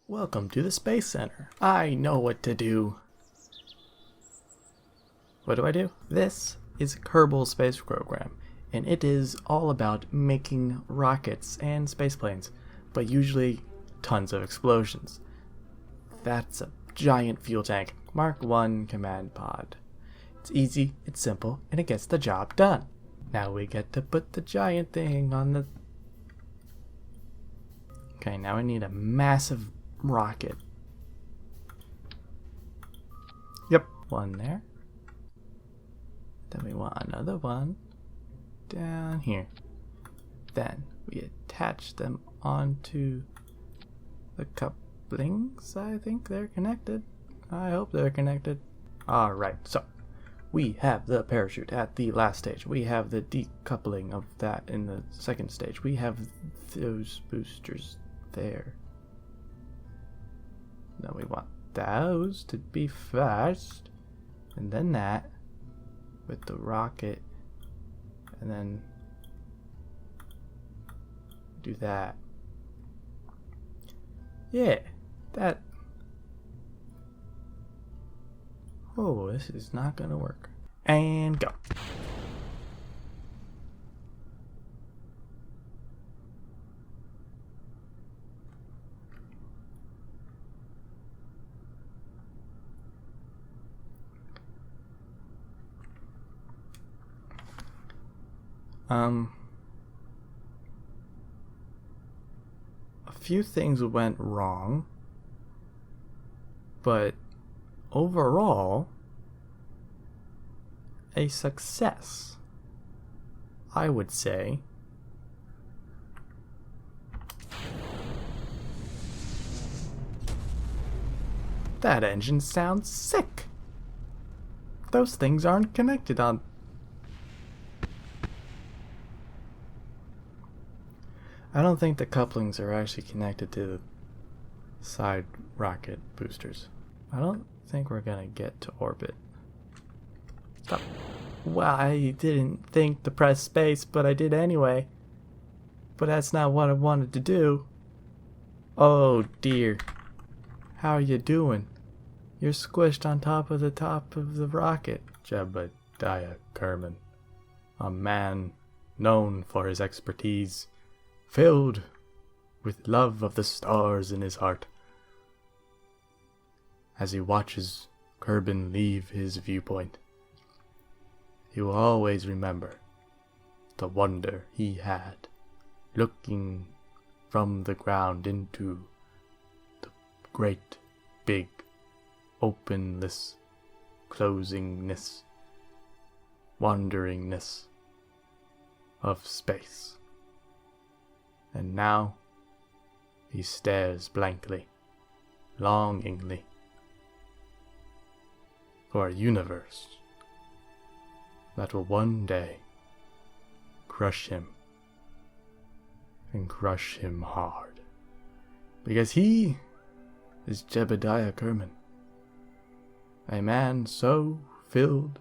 Welcome to the Space Center. I know what to do. What do I do? This is Kerbal Space Program, and it is all about making rockets and space planes, but usually tons of explosions. That's a giant fuel tank. Mark 1 command pod. It's easy, it's simple, and it gets the job done. Now we get to put the giant thing on the... Okay, now I need a massive rocket. Yep, one there. Then we want another one down here. Then we attach them onto the couplings. I think they're connected. I hope they're connected. Alright, so we have the parachute at the last stage. We have the decoupling of that in the second stage. We have those boosters there. Then we want those to be first, and then that with the rocket, and then do that. Yeah, that. Oh, this is not gonna work. And go. A few things went wrong, but overall, a success, I would say. That engine sounds sick. Those things aren't connected on... I don't think the couplings are actually connected to the side rocket boosters. I don't think we're gonna get to orbit. Stop. Well, I didn't think to press space, but I did anyway. But that's not what I wanted to do. Oh dear. How are you doing? You're squished on top of the rocket. Jebediah Kerbin, a man known for his expertise, filled with love of the stars in his heart. As he watches Kerbin leave his viewpoint, he will always remember the wonder he had looking from the ground into the great, big, openless, closingness, wanderingness of space. And now he stares blankly, longingly, for a universe that will one day crush him, and crush him hard. Because he is Jebediah Kerbin, a man so filled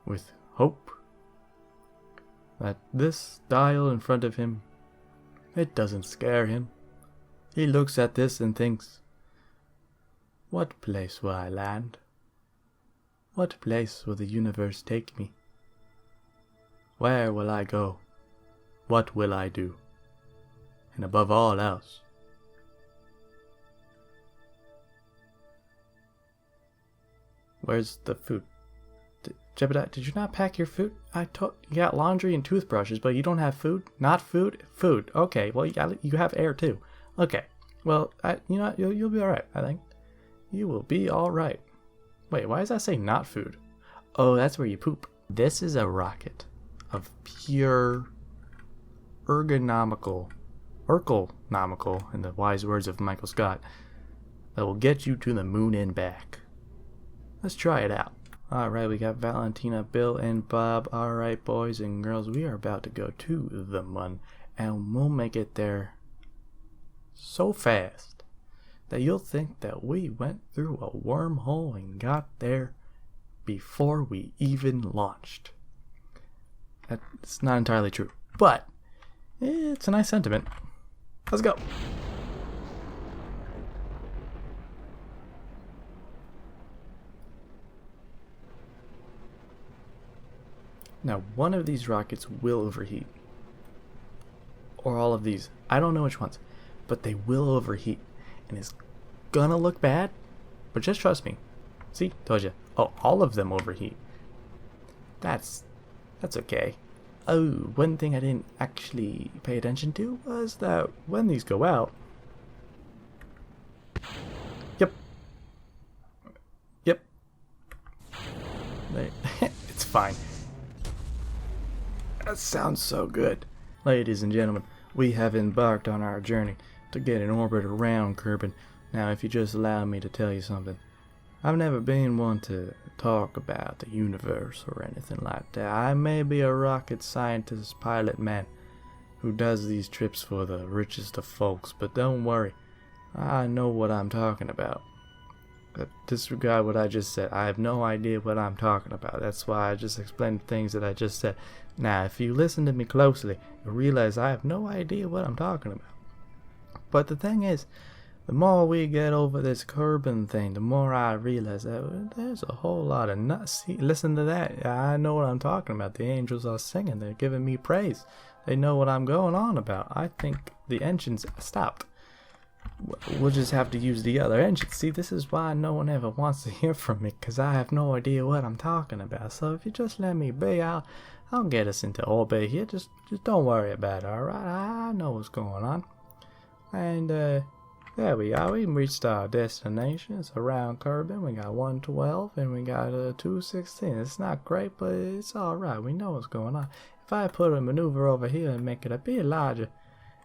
with hope that this dial in front of him, it doesn't scare him. He looks at this and thinks, what place will I land? What place will the universe take me? Where will I go? What will I do? And above all else, where's the food? Jebediah, did you not pack your food? You got laundry and toothbrushes, but you don't have food? Not food? Food. Okay, well, you have air too. Okay, well, you know, you'll be alright, I think. You will be alright. Wait, why does that say not food? Oh, that's where you poop. This is a rocket of pure ergonomical, in the wise words of Michael Scott, that will get you to the moon and back. Let's try it out. Alright, we got Valentina, Bill, and Bob. Alright, boys and girls, we are about to go to the moon, and we'll make it there so fast that you'll think that we went through a wormhole and got there before we even launched. That's not entirely true, but it's a nice sentiment. Let's go. Now, one of these rockets will overheat. Or all of these. I don't know which ones. But they will overheat. And it's gonna look bad. But just trust me. See? Told you. Oh, all of them overheat. That's okay. Oh, one thing I didn't actually pay attention to was that when these go out... Yep. It's fine. That sounds so good. Ladies and gentlemen, we have embarked on our journey to get in orbit around Kerbin. Now, if you just allow me to tell you something, I've never been one to talk about the universe or anything like that. I may be a rocket scientist, pilot man, who does these trips for the richest of folks, but don't worry, I know what I'm talking about. Disregard what I just said. I have no idea what I'm talking about. That's why I just explained things that I just said. Now, if you listen to me closely, you'll realize I have no idea what I'm talking about. But the thing is, the more we get over this Kerbin thing, the more I realize that there's a whole lot of nuts. See, listen to that. I know what I'm talking about. The angels are singing. They're giving me praise. They know what I'm going on about. I think the engines stopped. We'll just have to use the other engine. See, this is why no one ever wants to hear from me, because I have no idea what I'm talking about. So if you just let me be, I'll get us into orbit here. Just don't worry about it, alright? I know what's going on. And there we are. We reached our destination. It's around Kerbin. We got 112 and we got 216. It's not great, but it's alright. We know what's going on. If I put a maneuver over here and make it a bit larger,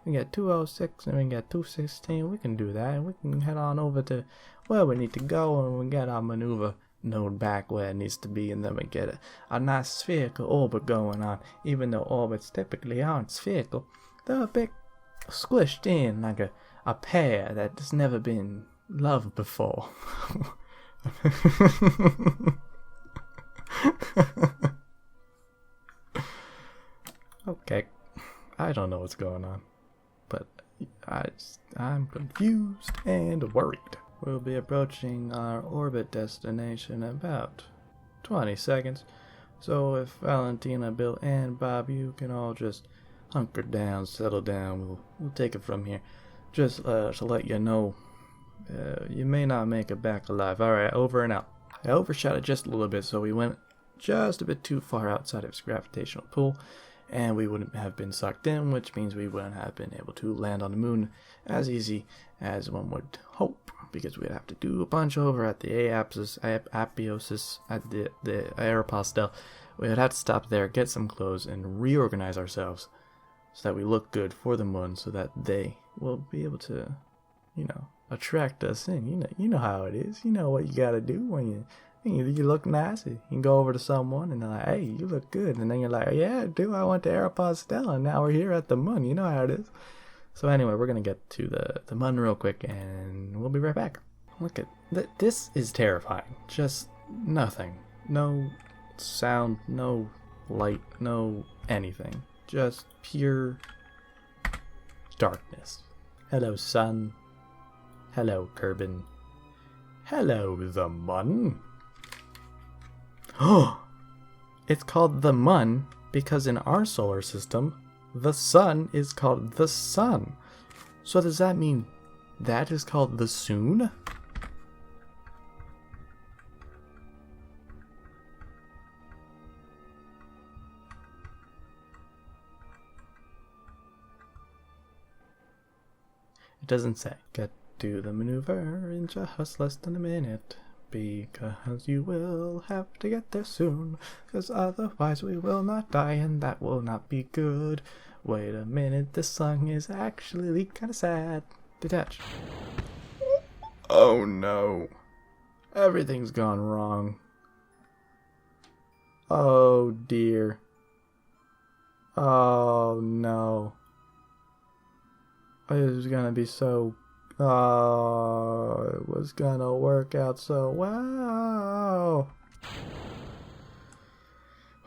we got 206 and we got 216. We can do that. And we can head on over to where we need to go, and we get our maneuver node back where it needs to be, and then we get a nice spherical orbit going on. Even though orbits typically aren't spherical, they're a bit squished in like a pair that's never been loved before. Okay, I don't know what's going on, but I'm confused and worried. We'll be approaching our orbit destination in about 20 seconds. So if Valentina, Bill, and Bob, you can all just hunker down, settle down. We'll take it from here. Just to let you know, you may not make it back alive. Alright, over and out. I overshot it just a little bit, so we went just a bit too far outside of its gravitational pull, and we wouldn't have been sucked in, which means we wouldn't have been able to land on the moon as easy as one would hope, because we'd have to do a bunch over at the Apiosis, at the Aeropostale. We would have to stop there, get some clothes, and reorganize ourselves so that we look good for the moon, so that they will be able to, attract us in. You know how it is. You know what you gotta do when you look nice. You can go over to someone and they're like, "Hey, you look good," and then you're like, "Yeah, dude, I went to Aeropostale and now we're here at the moon." You know how it is. So anyway, we're gonna get to the moon real quick, and we'll be right back. Look at this is terrifying. Just nothing. No sound. No light. No anything. Just pure darkness. Hello, sun. Hello, Kerbin. Hello, the Mun. Oh, it's called the Mun because in our solar system, the sun is called the sun. So does that mean that is called the Soon? It doesn't say. Get to the maneuver in just less than a minute, because you will have to get there soon, because otherwise we will not die, and that will not be good. Wait a minute, this song is actually kind of sad. Detach. Oh no. Everything's gone wrong. Oh dear. Oh no. It was gonna be so... Oh, it was gonna work out so well.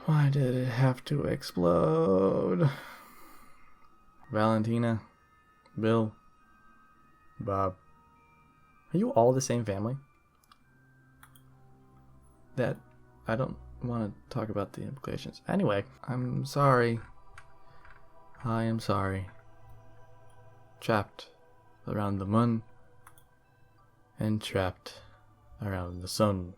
Why did it have to explode? Valentina, Bill, Bob, are you all the same family? That, I don't... want to talk about the implications. Anyway, I'm sorry. I am sorry. Trapped around the moon and trapped around the sun.